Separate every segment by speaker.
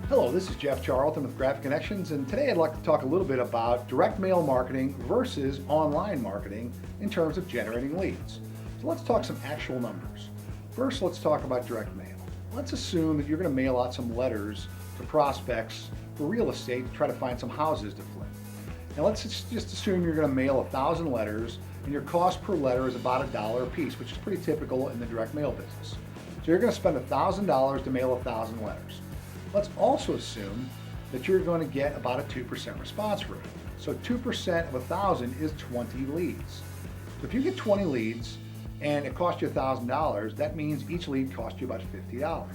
Speaker 1: Hello, this is Jeff Charlton with Graphic Connections, and today I'd like to talk a little bit about direct mail marketing versus online marketing in terms of generating leads. So let's talk some actual numbers. First, let's talk about direct mail. Let's assume that you're going to mail out some letters to prospects for real estate to try to find some houses to flip. Now let's just assume you're going to mail 1,000 letters and your cost per letter is about $1 a piece, which is pretty typical in the direct mail business. So you're going to spend $1,000 to mail 1,000 letters. Let's also assume that you're going to get about a 2% response rate. So 2% of 1,000 is 20 leads. So if you get 20 leads and it costs you $1,000, that means each lead costs you about $50.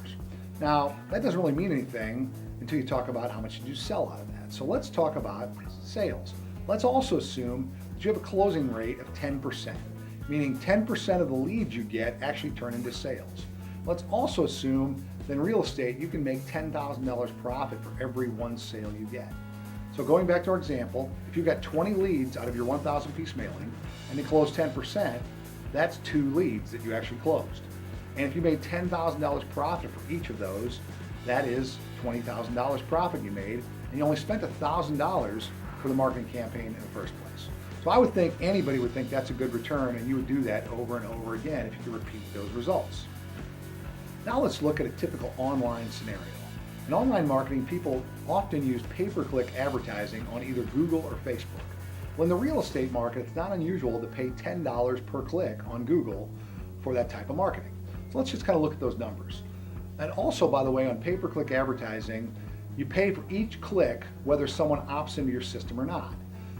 Speaker 1: Now, that doesn't really mean anything until you talk about how much did you sell out of that. So let's talk about sales. Let's also assume that you have a closing rate of 10%, meaning 10% of the leads you get actually turn into sales. Let's also assume that in real estate, you can make $10,000 profit for every one sale you get. So going back to our example, if you got 20 leads out of your 1,000 piece mailing and you close 10%, that's 2 leads that you actually closed. And if you made $10,000 profit for each of those, that is $20,000 profit you made, and you only spent $1,000 for the marketing campaign in the first place. So I would think anybody would think that's a good return, and you would do that over and over again if you could repeat those results. Now let's look at a typical online scenario. In online marketing, people often use pay-per-click advertising on either Google or Facebook. Well, in the real estate market, it's not unusual to pay $10 per click on Google for that type of marketing. So let's just kind of look at those numbers. And also, by the way, on pay-per-click advertising, you pay for each click whether someone opts into your system or not.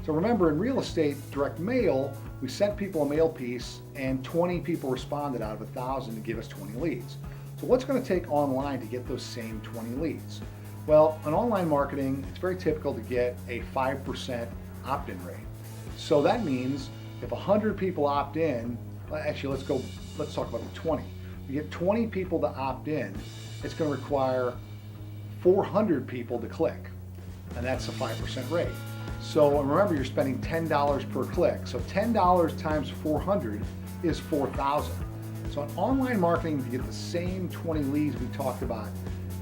Speaker 1: So remember, in real estate direct mail, we sent people a mail piece and 20 people responded out of 1,000 to give us 20 leads. So what's going to take online to get those same 20 leads? Well, in online marketing, it's very typical to get a 5% opt-in rate. So that means if 100 people opt in, actually let's talk about the 20. You get 20 people to opt in, it's going to require 400 people to click, and that's a 5% rate. So remember, you're spending $10 per click. So $10 times 400 is 4,000. So in online marketing, to get the same 20 leads we talked about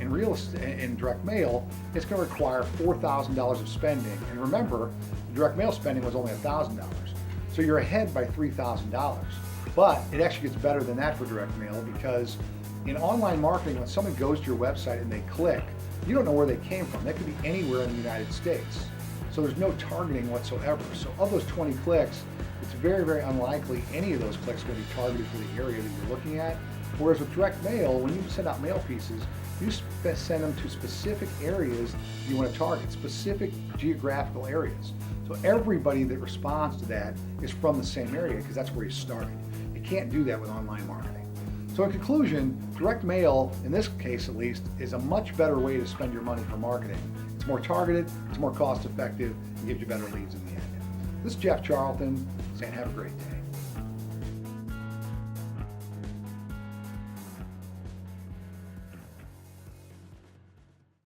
Speaker 1: in real estate, in direct mail, it's going to require $4,000 of spending. And remember, the direct mail spending was only $1,000. So you're ahead by $3,000. But it actually gets better than that for direct mail, because in online marketing, when someone goes to your website and they click, you don't know where they came from. They could be anywhere in the United States. So there's no targeting whatsoever. So of those 20 clicks, it's very, very unlikely any of those clicks are going to be targeted for the area that you're looking at. Whereas with direct mail, when you send out mail pieces, you send them to specific areas you want to target, specific geographical areas. So everybody that responds to that is from the same area, because that's where you started. You can't do that with online marketing. So in conclusion, direct mail, in this case at least, is a much better way to spend your money for marketing. It's more targeted, it's more cost effective, and gives you better leads in the end. This is Jeff Charlton saying have a great day.